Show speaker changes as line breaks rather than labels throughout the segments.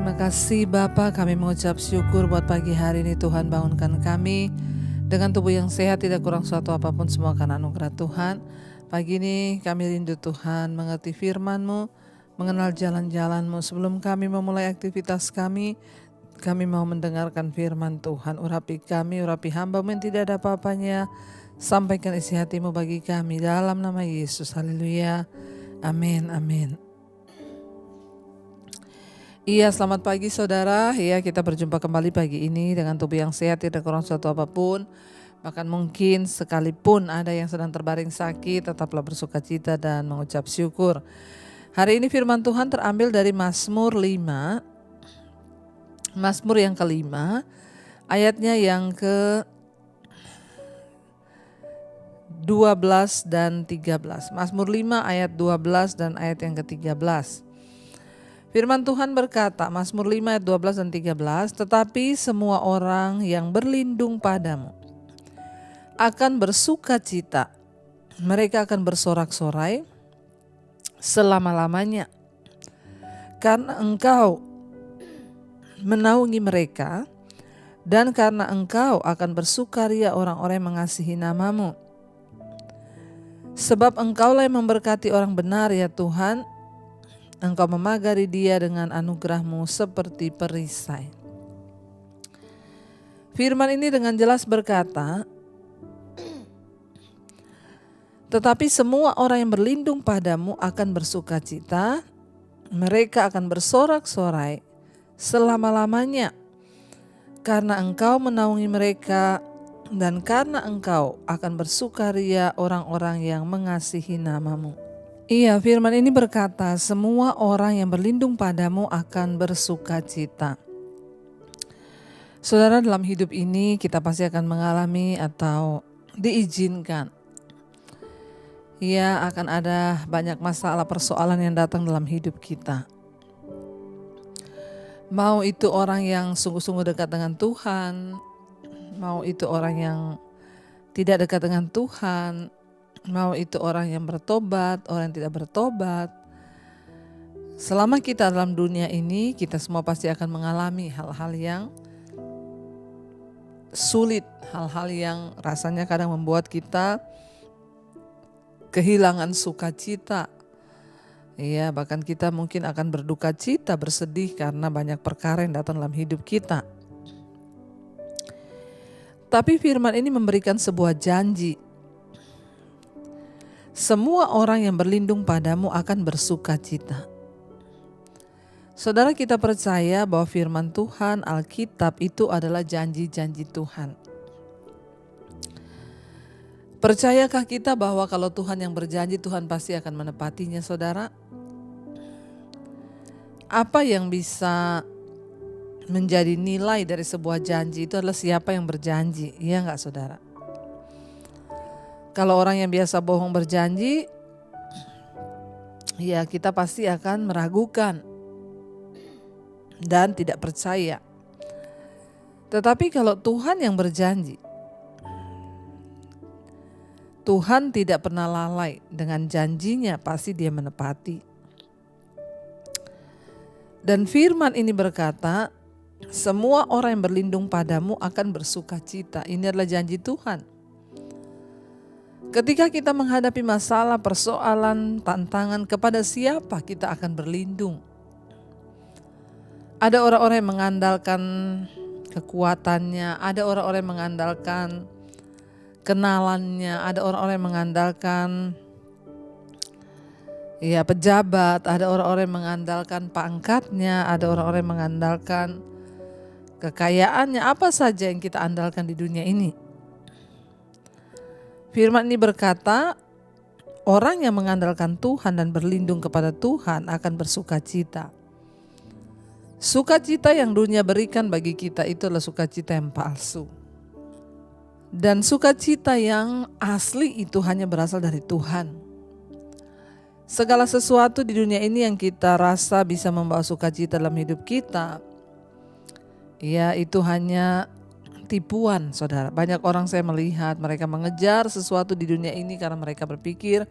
Terima kasih Bapa, kami mengucap syukur buat pagi hari ini. Tuhan bangunkan kami dengan tubuh yang sehat, tidak kurang suatu apapun, semua karena anugerah Tuhan. Pagi ini kami rindu Tuhan, mengerti firman-Mu, mengenal jalan-jalan-Mu. Sebelum kami memulai aktivitas kami mau mendengarkan firman Tuhan. Urapi kami, urapi hamba-Mu yang tidak ada apa-apanya. Sampaikan isi hati-Mu bagi kami dalam nama Yesus. Haleluya. Amin, amin. Iya, selamat pagi saudara. Iya, kita berjumpa kembali pagi ini dengan tubuh yang sehat, tidak kurang suatu apapun. Bahkan mungkin sekalipun ada yang sedang terbaring sakit, tetaplah bersuka cita dan mengucap syukur. Hari ini firman Tuhan terambil dari Mazmur 5. Mazmur yang kelima, ayatnya yang ke 12 dan 13. Mazmur 5 ayat 12 dan ayat yang ke-13. Firman Tuhan berkata, Mazmur 5 ayat 12 dan 13, tetapi semua orang yang berlindung padamu akan bersuka cita, mereka akan bersorak-sorai selama-lamanya, karena Engkau menaungi mereka, dan karena Engkau akan bersukaria orang-orang yang mengasihi nama-Mu. Sebab Engkaulah yang memberkati orang benar ya Tuhan, Engkau memagari dia dengan anugerah-Mu seperti perisai. Firman ini dengan jelas berkata, tetapi semua orang yang berlindung padamu akan bersuka cita, mereka akan bersorak-sorai selama-lamanya, karena Engkau menaungi mereka, dan karena Engkau akan bersukaria orang-orang yang mengasihi nama-Mu. Iya, firman ini berkata, semua orang yang berlindung padamu akan bersuka cita. Saudara, dalam hidup ini kita pasti akan mengalami atau diizinkan. Ya, akan ada banyak masalah persoalan yang datang dalam hidup kita. Mau itu orang yang sungguh-sungguh dekat dengan Tuhan, mau itu orang yang tidak dekat dengan Tuhan, mau itu orang yang bertobat, orang yang tidak bertobat. Selama kita dalam dunia ini, kita semua pasti akan mengalami hal-hal yang sulit, hal-hal yang rasanya kadang membuat kita kehilangan sukacita. Ya, bahkan kita mungkin akan berduka cita, bersedih karena banyak perkara yang datang dalam hidup kita. Tapi firman ini memberikan sebuah janji. Semua orang yang berlindung padamu akan bersuka cita. Saudara, kita percaya bahwa firman Tuhan, Alkitab itu adalah janji-janji Tuhan. Percayakah kita bahwa kalau Tuhan yang berjanji, Tuhan pasti akan menepatinya, saudara? Apa yang bisa menjadi nilai dari sebuah janji itu adalah siapa yang berjanji, iya enggak saudara? Kalau orang yang biasa bohong berjanji, ya kita pasti akan meragukan dan tidak percaya. Tetapi kalau Tuhan yang berjanji, Tuhan tidak pernah lalai dengan janjinya, pasti Dia menepati. Dan firman ini berkata, semua orang yang berlindung padamu akan bersuka cita. Ini adalah janji Tuhan. Ketika kita menghadapi masalah, persoalan, tantangan, kepada siapa kita akan berlindung? Ada orang-orang yang mengandalkan kekuatannya, ada orang-orang yang mengandalkan kenalannya, ada orang-orang yang mengandalkan pejabat, ada orang-orang yang mengandalkan pangkatnya, ada orang-orang yang mengandalkan kekayaannya, apa saja yang kita andalkan di dunia ini. Firman ini berkata, orang yang mengandalkan Tuhan dan berlindung kepada Tuhan akan bersuka cita. Sukacita yang dunia berikan bagi kita itu adalah sukacita yang palsu. Dan sukacita yang asli itu hanya berasal dari Tuhan. Segala sesuatu di dunia ini yang kita rasa bisa membawa sukacita dalam hidup kita, ya itu hanya tipuan, saudara. Banyak orang saya melihat mereka mengejar sesuatu di dunia ini karena mereka berpikir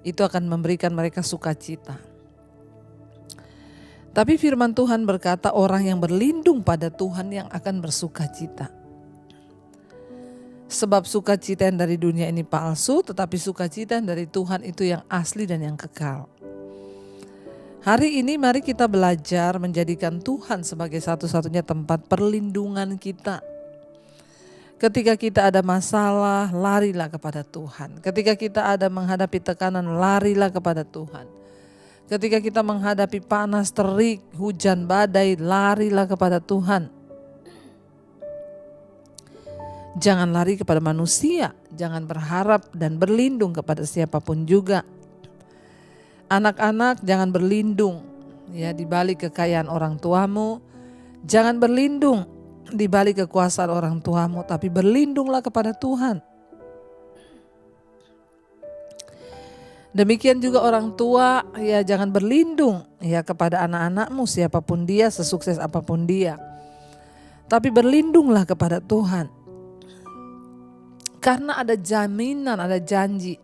itu akan memberikan mereka sukacita. Tapi firman Tuhan berkata orang yang berlindung pada Tuhan yang akan bersukacita. Sebab sukacita yang dari dunia ini palsu, tetapi sukacita yang dari Tuhan itu yang asli dan yang kekal. Hari ini mari kita belajar menjadikan Tuhan sebagai satu-satunya tempat perlindungan kita. Ketika kita ada masalah, larilah kepada Tuhan. Ketika kita ada menghadapi tekanan, larilah kepada Tuhan. Ketika kita menghadapi panas, terik, hujan, badai, larilah kepada Tuhan. Jangan lari kepada manusia, jangan berharap dan berlindung kepada siapapun juga. Anak-anak, jangan berlindung di balik kekayaan orang tuamu. Jangan berlindung di balik kekuasaan orang tuamu, tapi berlindunglah kepada Tuhan. Demikian juga orang tua, jangan berlindung kepada anak-anakmu siapapun dia, sesukses apapun dia. Tapi berlindunglah kepada Tuhan. Karena ada jaminan, ada janji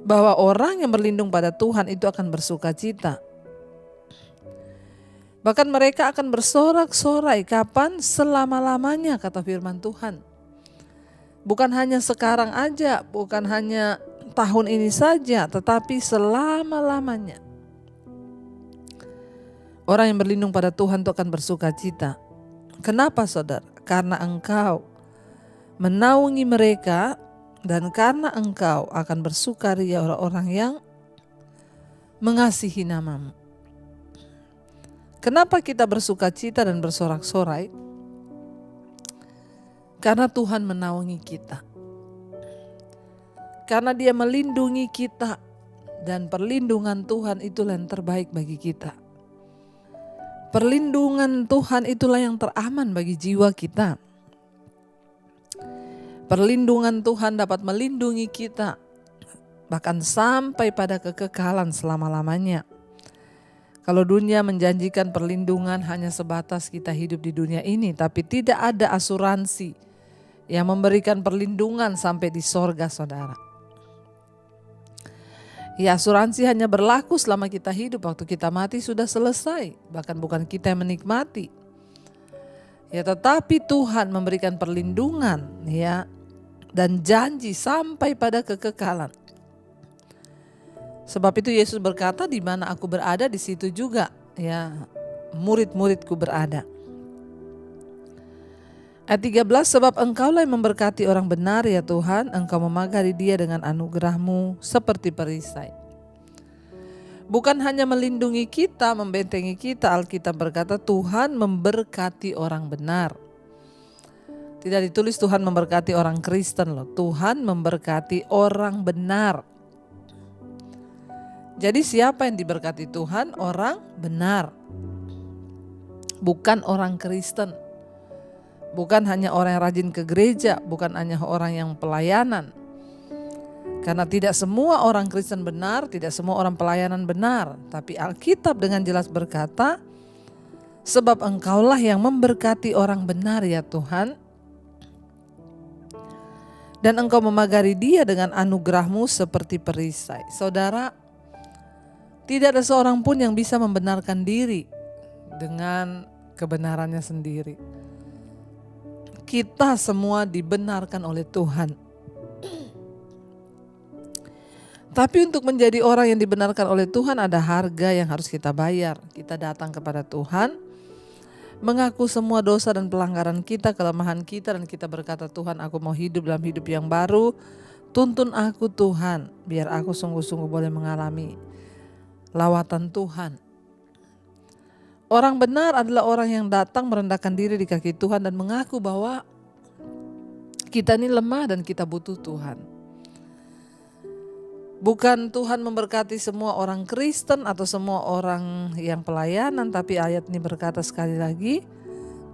bahwa orang yang berlindung pada Tuhan itu akan bersukacita. Bahkan mereka akan bersorak-sorai. Kapan? Selama-lamanya, kata firman Tuhan. Bukan hanya sekarang aja, bukan hanya tahun ini saja, tetapi selama-lamanya. Orang yang berlindung pada Tuhan itu akan bersukacita. Kenapa, saudara? Karena engkau menaungi mereka dan karena engkau akan bersukaria orang-orang yang mengasihi namamu. Kenapa kita bersukacita dan bersorak-sorai? Karena Tuhan menaungi kita. Karena Dia melindungi kita dan perlindungan Tuhan itulah yang terbaik bagi kita. Perlindungan Tuhan itulah yang teraman bagi jiwa kita. Perlindungan Tuhan dapat melindungi kita bahkan sampai pada kekekalan selama-lamanya. Kalau dunia menjanjikan perlindungan hanya sebatas kita hidup di dunia ini, tapi tidak ada asuransi yang memberikan perlindungan sampai di sorga, saudara. Asuransi hanya berlaku selama kita hidup, waktu kita mati sudah selesai, bahkan bukan kita yang menikmati. Tetapi Tuhan memberikan perlindungan dan janji sampai pada kekekalan. Sebab itu Yesus berkata, di mana aku berada di situ juga murid-muridku berada. Ayat 13, sebab engkaulah yang memberkati orang benar ya Tuhan, engkau memagari dia dengan anugerah-Mu seperti perisai. Bukan hanya melindungi kita, membentengi kita, Alkitab berkata Tuhan memberkati orang benar. Tidak ditulis Tuhan memberkati orang Kristen loh, Tuhan memberkati orang benar. Jadi siapa yang diberkati Tuhan? Orang benar. Bukan orang Kristen. Bukan hanya orang yang rajin ke gereja, bukan hanya orang yang pelayanan. Karena tidak semua orang Kristen benar, tidak semua orang pelayanan benar. Tapi Alkitab dengan jelas berkata, sebab engkaulah yang memberkati orang benar ya Tuhan. Dan engkau memagari dia dengan anugerah-Mu seperti perisai. Saudara, tidak ada seorang pun yang bisa membenarkan diri dengan kebenarannya sendiri. Kita semua dibenarkan oleh Tuhan. Tapi untuk menjadi orang yang dibenarkan oleh Tuhan ada harga yang harus kita bayar. Kita datang kepada Tuhan, mengaku semua dosa dan pelanggaran kita, kelemahan kita, dan kita berkata, Tuhan, aku mau hidup dalam hidup yang baru. Tuntun aku Tuhan, biar aku sungguh-sungguh boleh mengalami lawatan Tuhan. Orang benar adalah orang yang datang merendahkan diri di kaki Tuhan dan mengaku bahwa kita ini lemah dan kita butuh Tuhan. Bukan Tuhan memberkati semua orang Kristen atau semua orang yang pelayanan, tapi ayat ini berkata sekali lagi,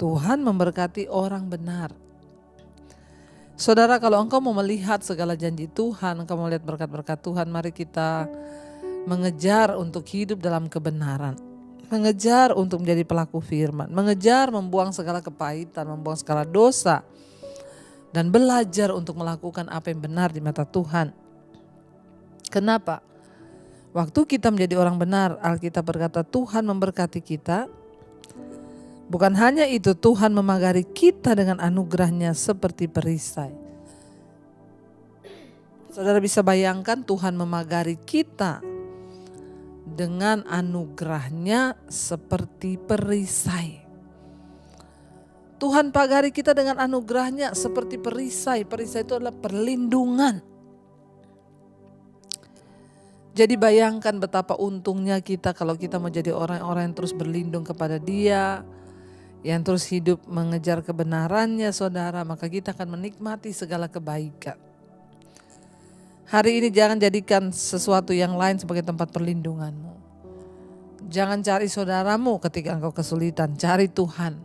Tuhan memberkati orang benar. Saudara, kalau engkau mau melihat segala janji Tuhan, engkau mau melihat berkat-berkat Tuhan, mari kita mengejar untuk hidup dalam kebenaran. Mengejar untuk menjadi pelaku firman, mengejar membuang segala kepahitan, membuang segala dosa, dan belajar untuk melakukan apa yang benar di mata Tuhan. Kenapa? Waktu kita menjadi orang benar, Alkitab berkata Tuhan memberkati kita. Bukan hanya itu, Tuhan memagari kita dengan anugerahnya seperti perisai. Saudara bisa bayangkan Tuhan memagari kita dengan anugerahnya seperti perisai. Tuhan pagari kita dengan anugerahnya seperti perisai. Perisai itu adalah perlindungan. Jadi bayangkan betapa untungnya kita kalau kita mau jadi orang-orang yang terus berlindung kepada Dia, yang terus hidup mengejar kebenarannya saudara, maka kita akan menikmati segala kebaikan. Hari ini jangan jadikan sesuatu yang lain sebagai tempat perlindunganmu. Jangan cari saudaramu ketika engkau kesulitan, cari Tuhan.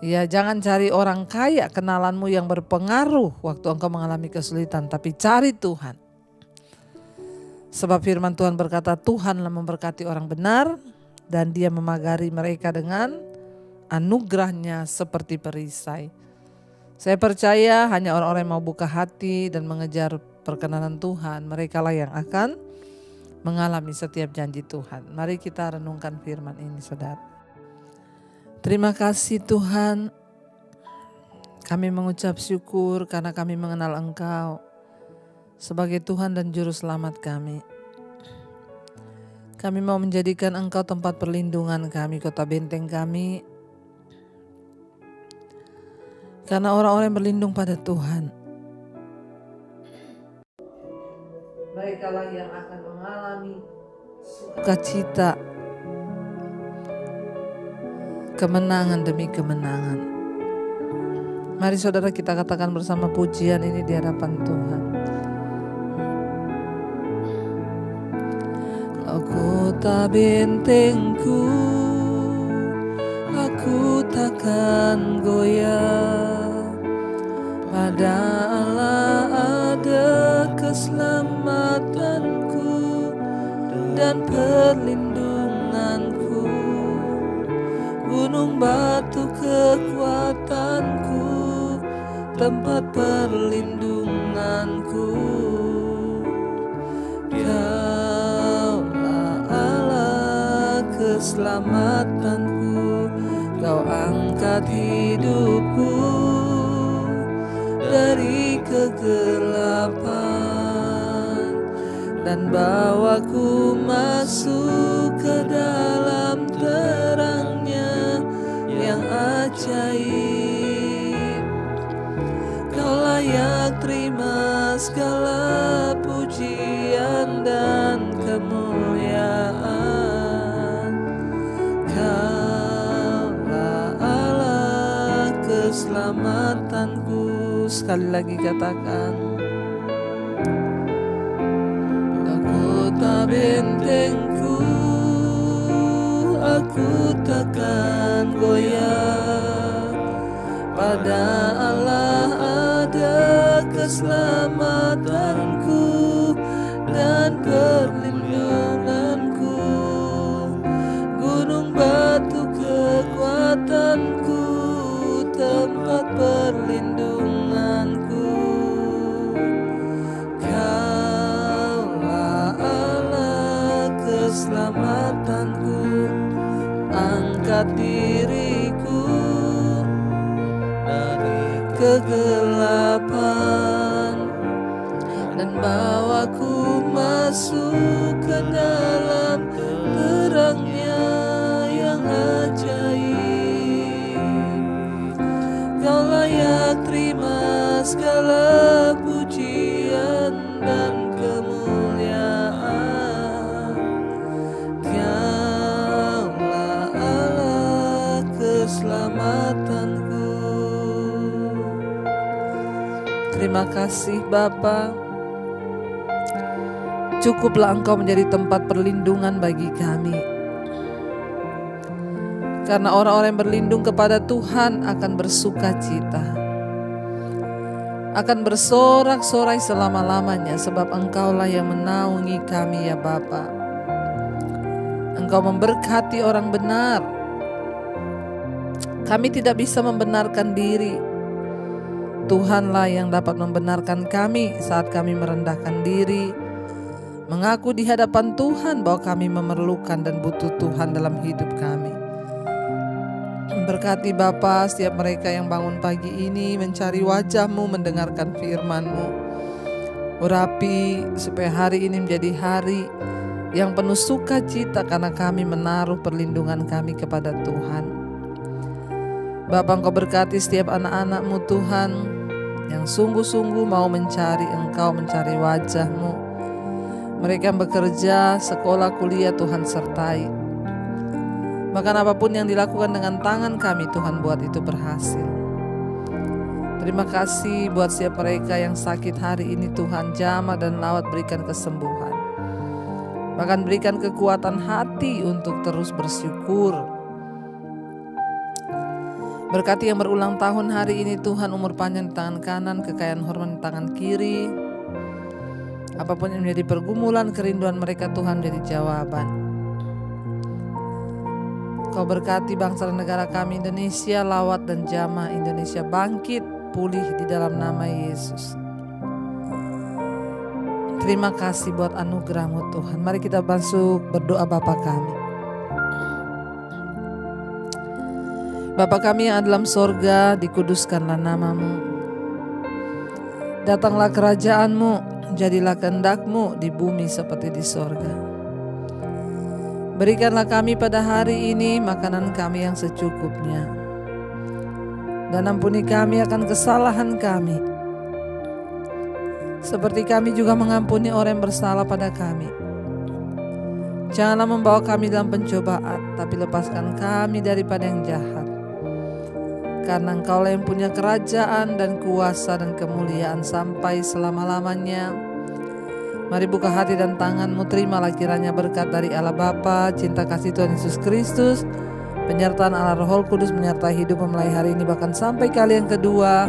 Ya, jangan cari orang kaya, kenalanmu yang berpengaruh waktu engkau mengalami kesulitan, tapi cari Tuhan. Sebab firman Tuhan berkata, Tuhanlah memberkati orang benar dan Dia memagari mereka dengan anugerahnya seperti perisai. Saya percaya hanya orang-orang yang mau buka hati dan mengejar perkenanan Tuhan, merekalah yang akan mengalami setiap janji Tuhan. Mari kita renungkan firman ini, saudara. Terima kasih Tuhan, kami mengucap syukur karena kami mengenal Engkau sebagai Tuhan dan Juru Selamat kami. Kami mau menjadikan Engkau tempat perlindungan kami, kota benteng kami. Karena orang-orang yang berlindung pada Tuhan, mereka lah yang akan mengalami sukacita, kemenangan demi kemenangan. Mari saudara kita katakan bersama pujian ini di hadapan Tuhan. Kota bentengku, aku takkan goyah. Pada Allah ada keselamatanku dan perlindunganku. Gunung batu kekuatanku, tempat perlindunganku. Kaulah Allah keselamatanku, Kau angkat hidupku dari kegelapan dan bawaku masuk ke dalam terangnya yang ajaib. Kau layak terima segala pujian dan kemuliaan. Kaulah Allah keselamatanku. Sekali lagi katakan, kota bentengku, aku takkan goyah. Pada Allah ada keselamatanku dan perlindunganku. Gunung batu kekuatanku, tempat perlindunganku. Kaulah Allah keselamatanku, angkat diriku dari kegelapan dan bawaku masuk ke dalam terangnya yang ajaib. Kau layak terima segala pujian dan kemuliaan. Kaulah Allah keselamatanku. Terima kasih Bapa. Cukuplah Engkau menjadi tempat perlindungan bagi kami. Karena orang-orang yang berlindung kepada Tuhan akan bersuka cita, akan bersorak-sorai selama-lamanya, sebab Engkaulah yang menaungi kami ya Bapa. Engkau memberkati orang benar. Kami tidak bisa membenarkan diri. Tuhanlah yang dapat membenarkan kami saat kami merendahkan diri, mengaku di hadapan Tuhan bahwa kami memerlukan dan butuh Tuhan dalam hidup kami. Berkati Bapa setiap mereka yang bangun pagi ini mencari wajah-Mu, mendengarkan firman-Mu. Urapi supaya hari ini menjadi hari yang penuh sukacita karena kami menaruh perlindungan kami kepada Tuhan. Bapa, Engkau berkati setiap anak-anak-Mu Tuhan yang sungguh-sungguh mau mencari Engkau, mencari wajah-Mu. Mereka yang bekerja, sekolah, kuliah, Tuhan sertai. Bahkan apapun yang dilakukan dengan tangan kami, Tuhan buat itu berhasil. Terima kasih buat setiap mereka yang sakit hari ini, Tuhan jamah dan lawat, berikan kesembuhan. Bahkan berikan kekuatan hati untuk terus bersyukur. Berkati yang berulang tahun hari ini, Tuhan, umur panjang di tangan kanan, kekayaan hormat di tangan kiri. Apapun yang menjadi pergumulan, kerinduan mereka, Tuhan jadi jawaban. Kau berkati bangsa dan negara kami Indonesia, lawat dan jamah Indonesia bangkit, pulih di dalam nama Yesus. Terima kasih buat anugerah-Mu Tuhan. Mari kita masuk berdoa Bapa kami. Bapa kami yang ada dalam sorga, dikuduskanlah nama-Mu. Datanglah kerajaan-Mu, jadilah kehendak-Mu di bumi seperti di sorga. Berikanlah kami pada hari ini makanan kami yang secukupnya. Dan ampuni kami akan kesalahan kami, seperti kami juga mengampuni orang yang bersalah pada kami. Janganlah membawa kami dalam pencobaan, tapi lepaskan kami daripada yang jahat. Karena Engkaulah yang punya kerajaan dan kuasa dan kemuliaan sampai selama-lamanya. Mari buka hati dan tangan-Mu, terimalah kiranya berkat dari Allah Bapa, cinta kasih Tuhan Yesus Kristus, penyertaan Allah Roh Kudus menyertai hidup mulai hari ini bahkan sampai kali yang kedua.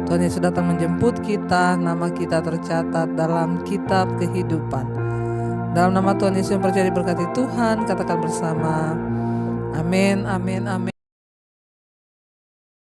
Tuhan Yesus datang menjemput kita, nama kita tercatat dalam kitab kehidupan. Dalam nama Tuhan Yesus yang percaya diberkati Tuhan, katakan bersama, amin, amin, amin.